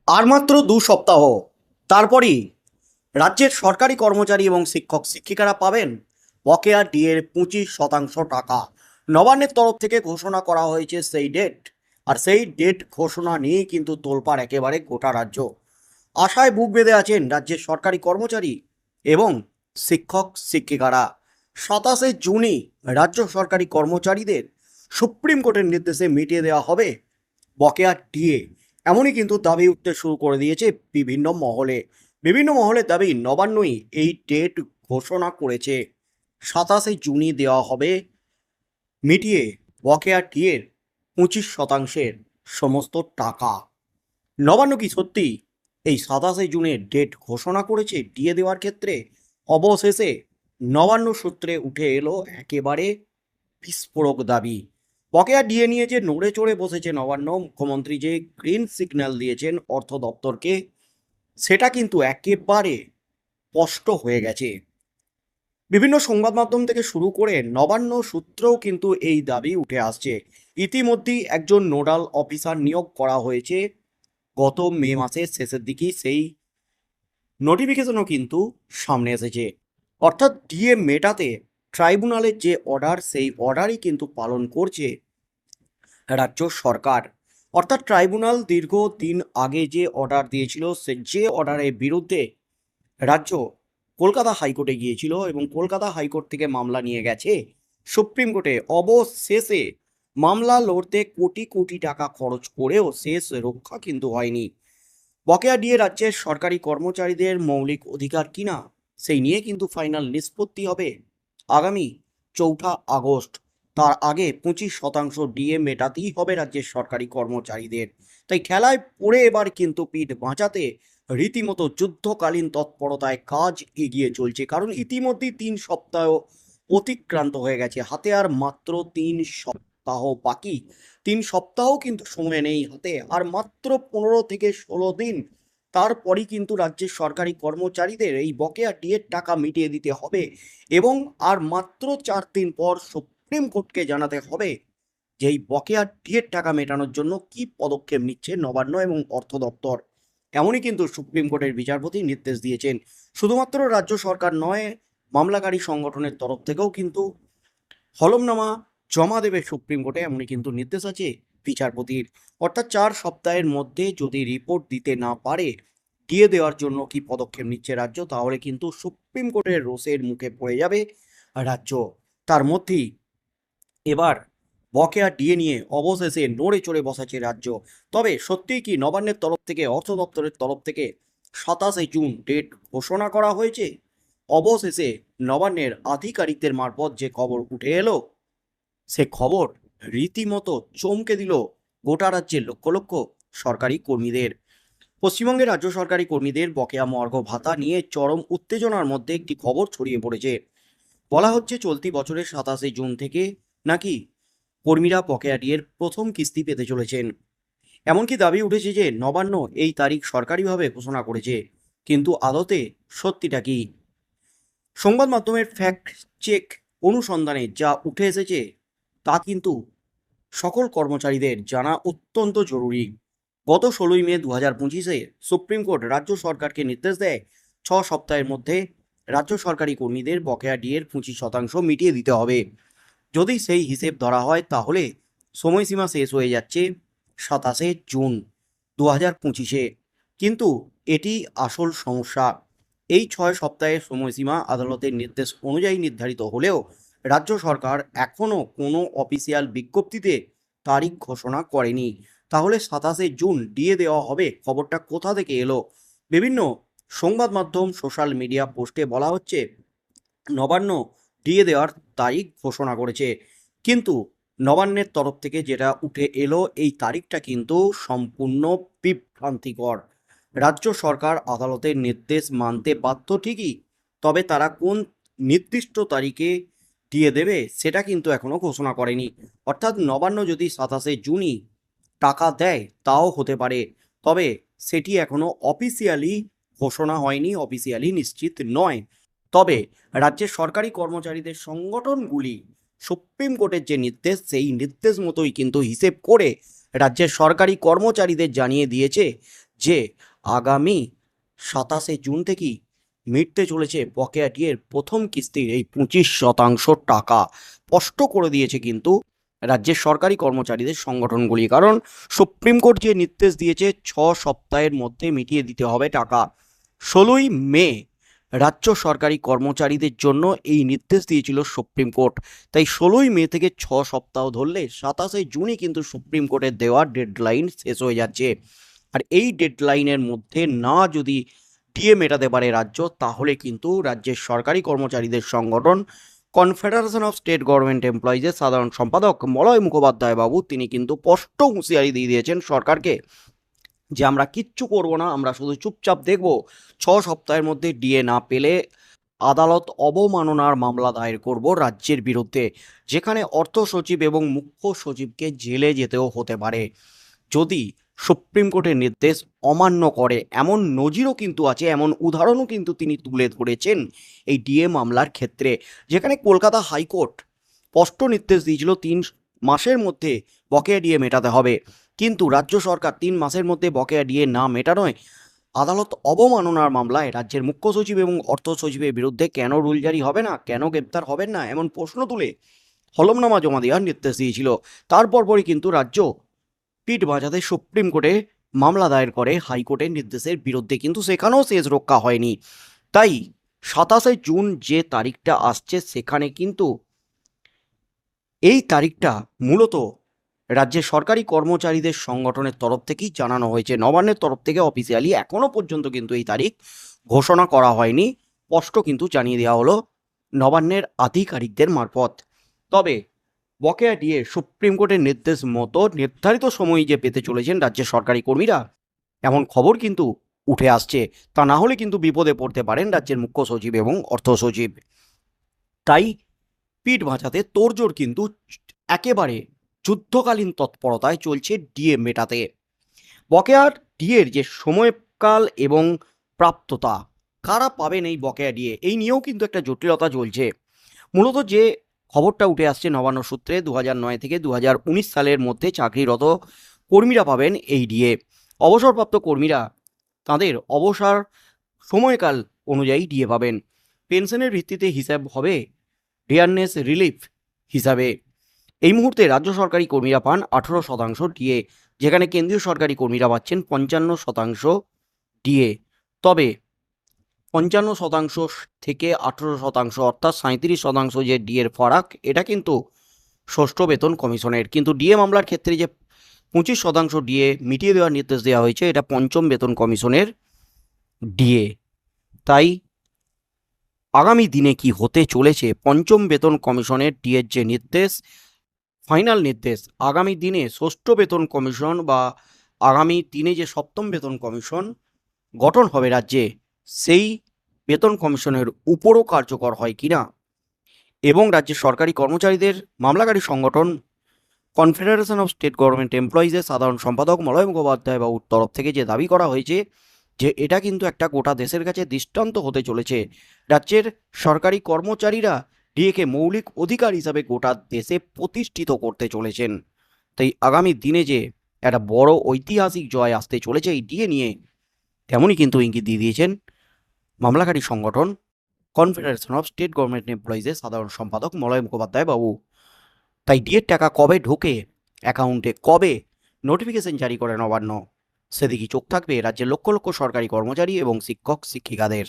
আর মাত্র ২ সপ্তাহ, তারপরই রাজ্যের সরকারি কর্মচারী এবং শিক্ষক শিক্ষিকারা পাবেন বকেয়া ডিএর ২৫% টাকা। নবান্নের তরফ থেকে ঘোষণা করা হয়েছে সেই ডেট, আর সেই ডেট ঘোষণা নিয়েই কিন্তু তোলপাড় একেবারে গোটা রাজ্য। আশায় বুক বেঁধে আছেন রাজ্যের সরকারি কর্মচারী এবং শিক্ষক শিক্ষিকারা। ২৭শে জুনই রাজ্য সরকারি কর্মচারীদের সুপ্রিম কোর্টের নির্দেশে মিটিয়ে দেওয়া হবে বকেয়া ডিএ। এমনই কিন্তু দাবি উঠতে শুরু করে দিয়েছে বিভিন্ন মহলের দাবি নবান্নই এই ডেট ঘোষণা করেছে। ২৭শে জুনই দেওয়া হবে মিটিয়ে বকেয়া ডিএর ২৫%-এর সমস্ত টাকা। নবান্ন কি সত্যি এই ২৭শে জুনের ডেট ঘোষণা করেছে ডিএ দেওয়ার ক্ষেত্রে? অবশেষে নবান্ন সূত্রে উঠে এলো একেবারে বিস্ফোরক দাবি। বকেয়া ডিএ নিয়ে যে নড়ে চড়ে বসেছে নবান্ন, মুখ্যমন্ত্রী যে গ্রিন সিগন্যাল দিয়েছেন অর্থ দপ্তরকে, সেটা কিন্তু একেবারে স্পষ্ট হয়ে গেছে। বিভিন্ন সংবাদ মাধ্যম থেকে শুরু করে নবান্ন সূত্রেও কিন্তু এই দাবি উঠে আসছে। ইতিমধ্যেই একজন নোডাল অফিসার নিয়োগ করা হয়েছে গত মে মাসের শেষের দিকেই, সেই নোটিফিকেশনও কিন্তু সামনে এসেছে। অর্থাৎ ডিএ মেটাতে ট্রাইব্যুনালের যে অর্ডার, সেই অর্ডারই কিন্তু পালন করছে রাজ্য সরকার। অর্থাৎ ট্রাইব্যুনাল দীর্ঘদিন আগে যে অর্ডার দিয়েছিল, যে অর্ডারের বিরুদ্ধে রাজ্য কলকাতা হাইকোর্টে গিয়েছিল এবং কলকাতা হাইকোর্ট থেকে মামলা নিয়ে গেছে সুপ্রিম কোর্টে। অবশেষে মামলা লড়তে কোটি কোটি টাকা খরচ করেও শেষ রক্ষা কিন্তু হয়নি। বকেয়া ডিএ রাজ্যের সরকারি কর্মচারীদের মৌলিক অধিকার কিনা, সেই নিয়ে কিন্তু ফাইনাল নিষ্পত্তি হবে আগামী ৪ঠা আগস্ট। তার আগে ২৫% ডিএ মেটাতেই হবে রাজ্যের সরকারি কর্মচারীদের। তাই খেলায় পড়ে এবার কিন্তু পিঠ বাঁচাতে রীতিমতো যুদ্ধকালীন তৎপরতায় কাজ এগিয়ে চলছে, কারণ ইতিমধ্যেই ৩ সপ্তাহ অতিক্রান্ত হয়ে গেছে। হাতে আর মাত্র ৩ সপ্তাহ বাকি। ৩ সপ্তাহ কিন্তু সময় নেই হাতে, আর মাত্র ১৫ থেকে ১৬ দিন। তারপরই কিন্তু রাজ্যের সরকারি কর্মচারীদের এই বকেয়া ডিএর টাকা মিটিয়ে দিতে হবে এবং আর মাত্র ৪ দিন পর সুপ্রিম কোর্টকে জানাতে হবে যে এই বকেয়া ডিএর টাকা মেটানোর জন্য কি পদক্ষেপ নিচ্ছে নবান্ন এবং অর্থ দপ্তর। এমনই কিন্তু সুপ্রিম কোর্টের বিচারপতি নির্দেশ দিয়েছেন। শুধুমাত্র রাজ্য সরকার নয়, মামলাকারী সংগঠনের তরফ থেকেও কিন্তু হলফনামা জমা দেবে সুপ্রিম কোর্টে, এমনই কিন্তু নির্দেশ আছে বিচারপতির। অর্থাৎ ৪ সপ্তাহের মধ্যে যদি রিপোর্ট দিতে না পারে দিয়ে দেওয়ার জন্য কি পদক্ষেপ নিচ্ছে রাজ্য, তাহলে কিন্তু সুপ্রিম কোর্টের রোষের মুখে পড়ে যাবে রাজ্য। তার মধ্যেই এবার বকেয়া ডিএ নিয়ে অবশেষে নড়ে চড়ে বসাচ্ছে রাজ্য। তবে সত্যিই কি নবান্নের তরফ থেকে, অর্থ দপ্তরের তরফ থেকে ২৭শে জুন ডেট ঘোষণা করা হয়েছে? অবশেষে নবান্নের আধিকারিকদের মারফত যে খবর উঠে এলো, সে খবর রীতিমতো চমকে দিল গোটা রাজ্যের লক্ষ লক্ষ সরকারি কর্মীদের। পশ্চিমবঙ্গের রাজ্য সরকারি কর্মীদের বকেয়া মহার্ঘ ভাতা নিয়ে চরম উত্তেজনার মধ্যে একটি খবর ছড়িয়ে পড়েছে। বলা হচ্ছে চলতি বছরের ২৭শে জুন থেকে নাকি কর্মীরা বকেয়া ডিএর প্রথম কিস্তি পেতে চলেছেন। এমনকি দাবি উঠেছে যে নবান্ন এই তারিখ সরকারিভাবে ঘোষণা করেছে, কিন্তু আদতে সত্যিটা কি? সংবাদ মাধ্যমের ফ্যাক্ট চেক অনুসন্ধানে যা উঠে এসেছে তা কিন্তু সকল কর্মচারীদের জানা অত্যন্ত জরুরি। গত ১৬ই মে ২০২৫-এ সুপ্রিম কোর্ট রাজ্য সরকারকে নির্দেশ দেয় ৬ সপ্তাহের মধ্যে রাজ্য সরকারি কর্মীদের বকেয়া ডিএর ২৫% মিটিয়ে দিতে হবে। যদি সেই হিসেব ধরা হয় তাহলে সময়সীমা শেষ হয়ে যাচ্ছে ২৭শে জুন ২০২৫-এ। কিন্তু এটি আসল সমস্যা। এই ৬ সপ্তাহের সময়সীমা আদালতের নির্দেশ অনুযায়ী নির্ধারিত হলেও রাজ্য সরকার এখনও কোনো অফিসিয়াল বিজ্ঞপ্তিতে তারিখ ঘোষণা করেনি। তাহলে ২৭শে জুন ডিএ দেওয়া হবে, খবরটা কোথা থেকে এলো? বিভিন্ন সংবাদ মাধ্যম, সোশ্যাল মিডিয়া পোস্টে বলা হচ্ছে নবান্ন ডিএ দেওয়ার তারিখ ঘোষণা করেছে, কিন্তু নবান্নের তরফ থেকে যেটা উঠে এলো এই তারিখটা কিন্তু সম্পূর্ণ বিভ্রান্তিকর। রাজ্য সরকার আদালতের নির্দেশ মানতে বাধ্য ঠিকই, তবে তারা কোন নির্দিষ্ট তারিখে দিয়ে দেবে সেটা কিন্তু এখনো ঘোষণা করেনি। অর্থাৎ নবান্ন যদি ২৭শে জুনই টাকা দেয় তাও হতে পারে, তবে সেটি এখনো অফিসিয়ালি ঘোষণা হয়নি, অফিসিয়ালি নিশ্চিত নয়। তবে রাজ্যের সরকারি কর্মচারীদের সংগঠনগুলি সুপ্রিম কোর্টের যে নির্দেশ, সেই নির্দেশ মতোই কিন্তু হিসেব করে রাজ্যের সরকারি কর্মচারীদের জানিয়ে দিয়েছে যে আগামী 27 জুন থেকেই মিটতে চলেছে বকেয়া ডিএর প্রথম কিস্তির এই 25% টাকা। স্পষ্ট করে দিয়েছে কিন্তু রাজ্যের সরকারি কর্মচারীদের সংগঠনগুলি, কারণ সুপ্রিম কোর্ট যে নির্দেশ দিয়েছে 6 সপ্তাহের মধ্যে মিটিয়ে দিতে হবে টাকা। 16ই মে রাজ্য সরকারি কর্মচারীদের জন্য এই নির্দেশ দিয়েছিল সুপ্রিম কোর্ট। তাই 16ই মে থেকে 6 সপ্তাহ ধরলে 27 জুনই কিন্তু সুপ্রিম কোর্টের দেওয়া ডেডলাইন শেষ হয়ে যাচ্ছে। আর এই ডেডলাইনের মধ্যে না যদি ডিএ মেটাতে পারে রাজ্য, তাহলে কিন্তু রাজ্যের সরকারি কর্মচারীদের সংগঠন কনফেডারেশন অফ স্টেট গভর্নমেন্ট এমপ্লয়িজের সাধারণ সম্পাদক মলয় মুখোপাধ্যায় বাবু তিনি কিন্তু স্পষ্ট হুঁশিয়ারি দিয়ে দিয়েছেন সরকারকে যে আমরা কিচ্ছু করব না, আমরা শুধু চুপচাপ দেখব। 6 সপ্তাহের মধ্যে ডিএ না পেলে আদালত অবমাননার মামলা দায়ের করব রাজ্যের বিরুদ্ধে, যেখানে অর্থ সচিব এবং মুখ্য সচিবকে জেলে যেতেও হতে পারে যদি সুপ্রিম কোর্টের নির্দেশ অমান্য করে। এমন নজিরও কিন্তু আছে, এমন উদাহরণও কিন্তু তিনি তুলে ধরেছেন এই ডিএ মামলার ক্ষেত্রে, যেখানে কলকাতা হাইকোর্ট স্পষ্ট নির্দেশ দিয়েছিল 3 মাসের মধ্যে বকেয়া ডিএ মেটাতে হবে, কিন্তু রাজ্য সরকার 3 মাসের মধ্যে বকেয়া ডিএ না মেটানোয় আদালত অবমাননার মামলায় রাজ্যের মুখ্য সচিব এবং অর্থ সচিবের বিরুদ্ধে কেন রুল জারি হবে না, কেন গ্রেপ্তার হবেন না, এমন প্রশ্ন তুলে হলফনামা জমা দেওয়ার নির্দেশ দিয়েছিল। তারপরই কিন্তু রাজ্য পিঠ বাঁচাতে সুপ্রিম কোর্টে মামলা দায়ের করে হাইকোর্টের নির্দেশের বিরুদ্ধে, কিন্তু সেখানেও শেষ রক্ষা হয়নি। তাই 27 জুন যে তারিখটা আসছে, সেখানে কিন্তু এই তারিখটা মূলত রাজ্যের সরকারি কর্মচারীদের সংগঠনের তরফ থেকেই জানানো হয়েছে। নবান্নের তরফ থেকে অফিসিয়ালি এখনো পর্যন্ত কিন্তু এই তারিখ ঘোষণা করা হয়নি, স্পষ্ট কিন্তু জানিয়ে দেওয়া হলো নবান্নের আধিকারিকদের মারফত। তবে বকেয়া ডিএ সুপ্রিম কোর্টের নির্দেশ মতো নির্ধারিত সময়ে যে পেতে চলেছেন রাজ্যের সরকারি কর্মীরা, এমন খবর কিন্তু উঠে আসছে। তা না হলে কিন্তু বিপদে পড়তে পারেন রাজ্যের মুখ্য সচিব এবং অর্থ সচিব। তাই পিঠ বাঁচাতে তোড়জোড় কিন্তু একেবারে যুদ্ধকালীন তৎপরতায় চলছে ডিএ মেটাতে। বকেয়ার ডিএর যে সময়কাল এবং প্রাপ্যতা, কারা পাবেন এই বকেয়া ডিএ, এই নিয়েও কিন্তু একটা জটিলতা চলছে। মূলত যে খবরটা উঠে আসছে নবান্ন সূত্রে, 2009 থেকে 2019 সালের মধ্যে চাকরিরত কর্মীরা পাবেন এই ডিএ। অবসরপ্রাপ্ত কর্মীরা তাদের অবসর সময়কাল অনুযায়ী ডিএ পাবেন। পেনশনের ভিত্তিতে হিসাব হবে ডিয়ারনেস রিলিফ হিসাবে। এই মুহূর্তে রাজ্য সরকারি কর্মীরা পান 18% ডিএ, যেখানে কেন্দ্রীয় সরকারি কর্মীরা পাচ্ছেন 55% ডিএ। তবে 55% থেকে 18% অর্থাৎ 37% যে ডিএর ফারাক, এটা কিন্তু ষষ্ঠ বেতন কমিশনের। কিন্তু ডিএ মামলার ক্ষেত্রে যে 25% ডিএ মিটিয়ে দেওয়ার নির্দেশ দেওয়া হয়েছে, এটা পঞ্চম বেতন কমিশনের ডিএ। তাই আগামী দিনে কি হতে চলেছে, পঞ্চম বেতন কমিশনের ডিএর যে নির্দেশ, ফাইনাল নির্দেশ, আগামী দিনে ষষ্ঠ বেতন কমিশন বা আগামী দিনে যে সপ্তম বেতন কমিশন গঠন হবে রাজ্যে, সেই বেতন কমিশনের উপরও কার্যকর হয় কিনা, এবং রাজ্যের সরকারি কর্মচারীদের মামলাকারী সংগঠন কনফেডারেশন অফ স্টেট গভর্নমেন্ট এমপ্লয়িজের সাধারণ সম্পাদক মলয় মুখোপাধ্যায় বাবুর তরফ থেকে যে দাবি করা হয়েছে যে এটা কিন্তু একটা গোটা দেশের কাছে দৃষ্টান্ত হতে চলেছে। রাজ্যের সরকারি কর্মচারীরা ডিএকে মৌলিক অধিকার হিসাবে গোটা দেশে প্রতিষ্ঠিত করতে চলেছেন। তাই আগামী দিনে যে একটা বড় ঐতিহাসিক জয় আসতে চলেছে এই ডিএ নিয়ে, তেমনই কিন্তু ইঙ্গিত দিয়ে দিয়েছেন মামলাকারী সংগঠন কনফেডারেশন অফ স্টেট গভর্নমেন্ট এমপ্লয়িজের সাধারণ সম্পাদক মলয় মুখোপাধ্যায় বাবু। তাই ডিএর টাকা কবে ঢোকে অ্যাকাউন্টে, কবে নোটিফিকেশন জারি করে নবান্ন, সেদিকে চোখ থাকবে রাজ্যের লক্ষ লক্ষ সরকারি কর্মচারী এবং শিক্ষক শিক্ষিকাদের।